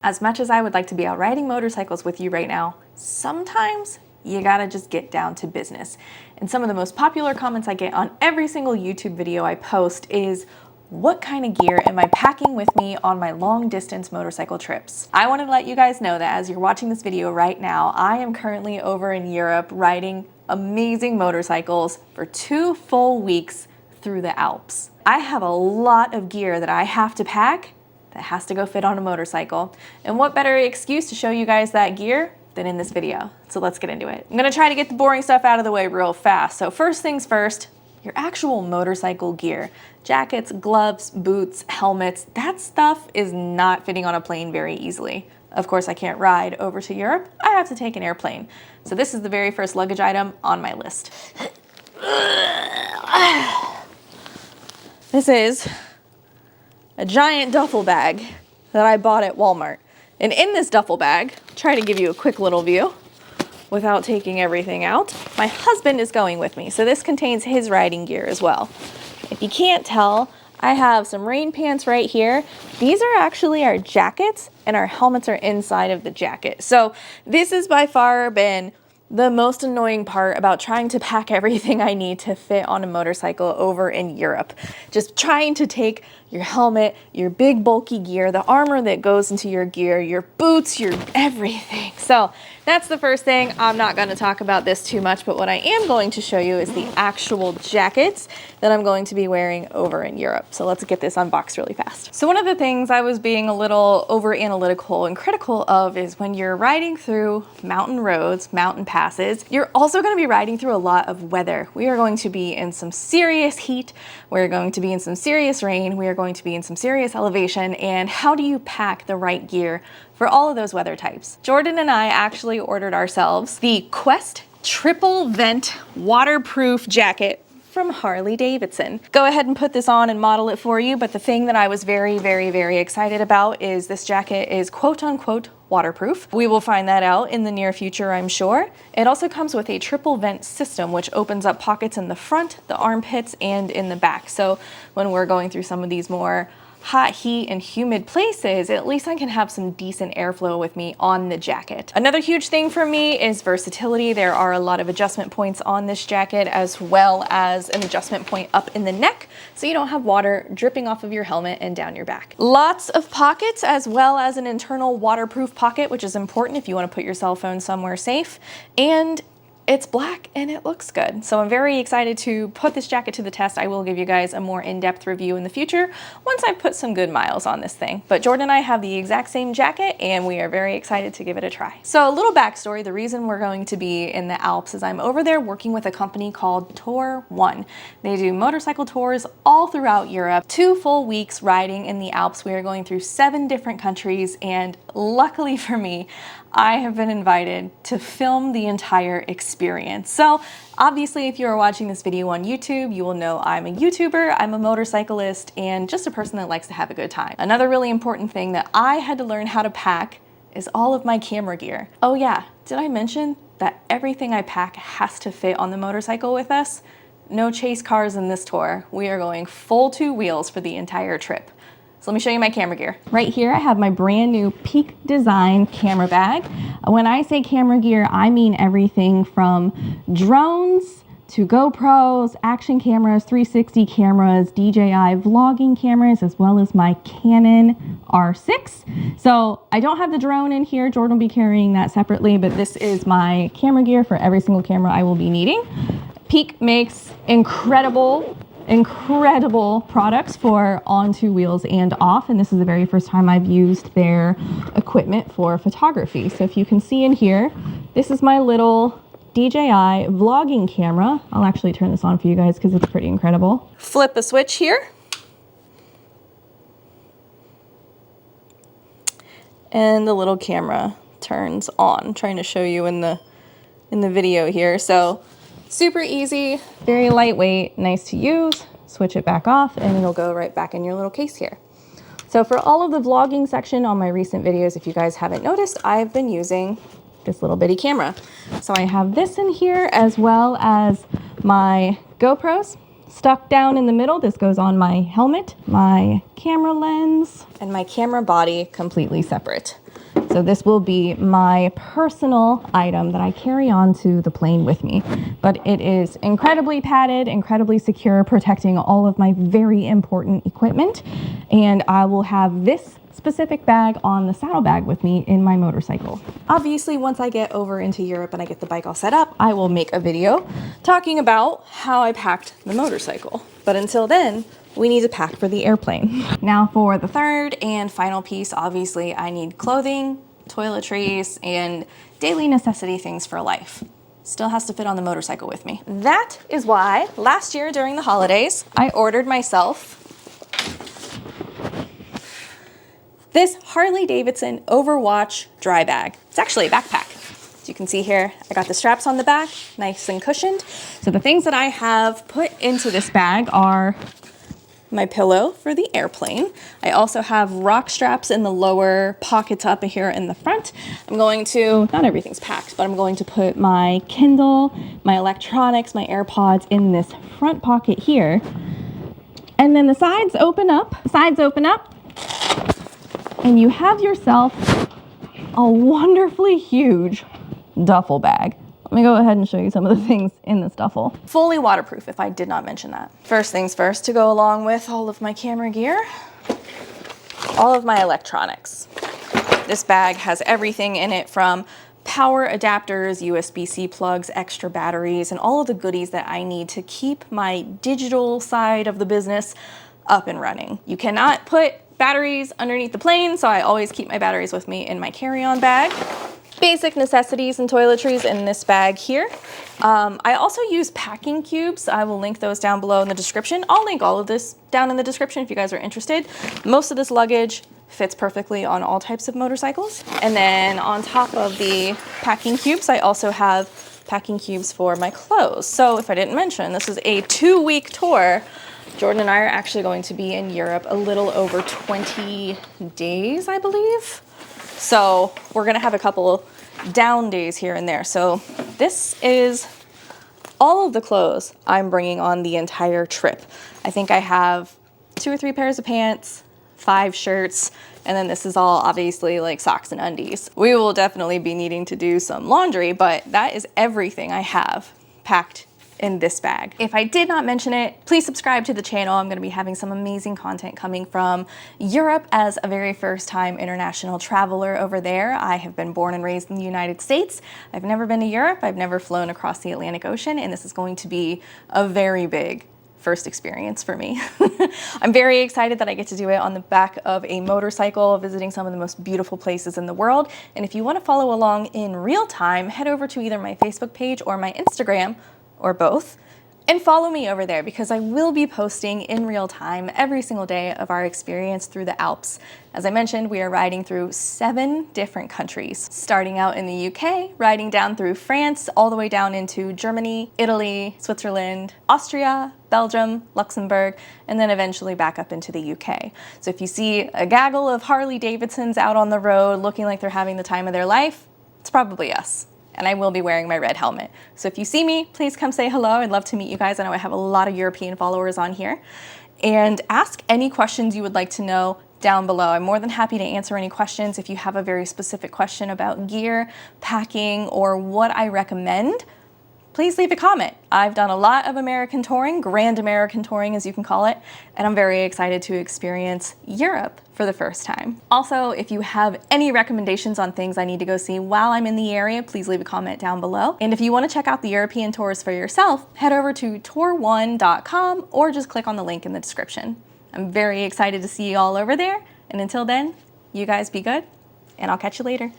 As much as I would like to be out riding motorcycles with you right now, sometimes you gotta just get down to business. And some of the most popular comments I get on every single YouTube video I post is, what kind of gear am I packing with me on my long distance motorcycle trips? I wanted to let you guys know that as you're watching this video right now, I am currently over in Europe riding amazing motorcycles for 2 full weeks through the Alps. I have a lot of gear that I have to pack that has to go fit on a motorcycle. And what better excuse to show you guys that gear than in this video. So let's get into it. I'm gonna try to get the boring stuff out of the way real fast. So first things first, your actual motorcycle gear. Jackets, gloves, boots, helmets, that stuff is not fitting on a plane very easily. Of course, I can't ride over to Europe. I have to take an airplane. So this is the very first luggage item on my list. This is a giant duffel bag that I bought at Walmart. And in this duffel bag, try to give you a quick little view without taking everything out. My husband is going with me, so this contains his riding gear as well. If you can't tell, I have some rain pants right here. These are actually our jackets, and our helmets are inside of the jacket. So this has by far been the most annoying part about trying to pack everything I need to fit on a motorcycle over in Europe. Just trying to take your helmet, your big bulky gear, the armor that goes into your gear, your boots, your everything. So that's the first thing. I'm not going to talk about this too much, but what I am going to show you is the actual jackets that I'm going to be wearing over in Europe. So let's get this unboxed really fast. So one of the things I was being a little over analytical and critical of is when you're riding through mountain roads, mountain passes, you're also going to be riding through a lot of weather. We are going to be in some serious heat. We're going to be in some serious rain. We are going to be in some serious elevation. And how do you pack the right gear for all of those weather types? Jordan and I actually ordered ourselves the Quest Triple Vent Waterproof Jacket from Harley Davidson. Go ahead and put this on and model it for you, but the thing that I was very, very, very excited about is this jacket is quote unquote waterproof. We will find that out in the near future, I'm sure. It also comes with a triple vent system, which opens up pockets in the front, the armpits, and in the back. So when we're going through some of these more hot, heat, and humid places, at least I can have some decent airflow with me on the jacket. Another huge thing for me is versatility. There are a lot of adjustment points on this jacket, as well as an adjustment point up in the neck, so you don't have water dripping off of your helmet and down your back. Lots of pockets, as well as an internal waterproof pocket, which is important if you want to put your cell phone somewhere safe. And it's black and it looks good. So I'm very excited to put this jacket to the test. I will give you guys a more in-depth review in the future once I've put some good miles on this thing. But Jordan and I have the exact same jacket and we are very excited to give it a try. So a little backstory, the reason we're going to be in the Alps is I'm over there working with a company called Tour One. They do motorcycle tours all throughout Europe, 2 full weeks riding in the Alps. We are going through 7 different countries, and luckily for me, I have been invited to film the entire experience. So obviously, if you are watching this video on YouTube, you will know I'm a YouTuber, I'm a motorcyclist, and just a person that likes to have a good time. Another really important thing that I had to learn how to pack is all of my camera gear. Oh yeah, did I mention that everything I pack has to fit on the motorcycle with us? No chase cars in this tour. We are going full 2 wheels for the entire trip. So let me show you my camera gear. Right here, I have my brand new Peak Design camera bag. When I say camera gear, I mean everything from drones to GoPros, action cameras, 360 cameras, DJI vlogging cameras, as well as my Canon R6. So I don't have the drone in here. Jordan will be carrying that separately, but this is my camera gear for every single camera I will be needing. Peak makes incredible products for on 2 wheels and off, and this is the very first time I've used their equipment for photography. So if you can see in here, this is my little DJI vlogging camera. I'll actually turn this on for you guys because it's pretty incredible. Flip a switch here, and the little camera turns on. I'm trying to show you in the video here. So super easy, very lightweight, nice to use. Switch it back off and it'll go right back in your little case here. So for all of the vlogging section on my recent videos, if you guys haven't noticed, I've been using this little bitty camera. So I have this in here, as well as my GoPros stuck down in the middle. This goes on my helmet, my camera lens, and my camera body completely separate. So this will be my personal item that I carry onto the plane with me. But it is incredibly padded, incredibly secure, protecting all of my very important equipment. And I will have this specific bag on the saddlebag with me in my motorcycle. Obviously, once I get over into Europe and I get the bike all set up, I will make a video talking about how I packed the motorcycle. But until then, we need to pack for the airplane. Now for the third and final piece, obviously I need clothing, toiletries, and daily necessity things for life. Still has to fit on the motorcycle with me. That is why last year during the holidays, I ordered myself this Harley-Davidson Overwatch dry bag. It's actually a backpack. As you can see here, I got the straps on the back, nice and cushioned. So the things that I have put into this bag are my pillow for the airplane. I also have rock straps in the lower pockets up here in the front. I'm going to, not everything's packed, but I'm going to put my Kindle, my electronics, my AirPods in this front pocket here. And then the sides open up, and you have yourself a wonderfully huge duffel bag. Let me go ahead and show you some of the things in this duffel. Fully waterproof, if I did not mention that. First things first, to go along with all of my camera gear, all of my electronics. This bag has everything in it from power adapters, USB-C plugs, extra batteries, and all of the goodies that I need to keep my digital side of the business up and running. You cannot put batteries underneath the plane, so I always keep my batteries with me in my carry-on bag. Basic necessities and toiletries in this bag here. I also use packing cubes. I will link those down below in the description. I'll link all of this down in the description if you guys are interested. Most of this luggage fits perfectly on all types of motorcycles. And then on top of the packing cubes, I also have packing cubes for my clothes. So if I didn't mention, this is a 2-week tour. Jordan and I are actually going to be in Europe a little over 20 days, I believe. So we're gonna have a couple down days here and there. So this is all of the clothes I'm bringing on the entire trip. I think I have 2 or 3 pairs of pants, 5 shirts, and then this is all obviously like socks and undies. We will definitely be needing to do some laundry, but that is everything I have packed in this bag. If I did not mention it, please subscribe to the channel. I'm gonna be having some amazing content coming from Europe as a very first time international traveler over there. I have been born and raised in the United States. I've never been to Europe. I've never flown across the Atlantic Ocean, and this is going to be a very big first experience for me. I'm very excited that I get to do it on the back of a motorcycle, visiting some of the most beautiful places in the world. And if you want to follow along in real time, head over to either my Facebook page or my Instagram, or both, and follow me over there because I will be posting in real time every single day of our experience through the Alps. As I mentioned, we are riding through 7 different countries, starting out in the UK, riding down through France, all the way down into Germany, Italy, Switzerland, Austria, Belgium, Luxembourg, and then eventually back up into the UK. So if you see a gaggle of Harley Davidsons out on the road looking like they're having the time of their life, it's probably us. And I will be wearing my red helmet. So if you see me, please come say hello. I'd love to meet you guys. I know I have a lot of European followers on here. And ask any questions you would like to know down below. I'm more than happy to answer any questions. If you have a very specific question about gear, packing, or what I recommend, please leave a comment. I've done a lot of American touring, grand American touring as you can call it, and I'm very excited to experience Europe for the first time. Also, if you have any recommendations on things I need to go see while I'm in the area, please leave a comment down below. And if you want to check out the European tours for yourself, head over to tour1.com or just click on the link in the description. I'm very excited to see you all over there, and until then, you guys be good, and I'll catch you later.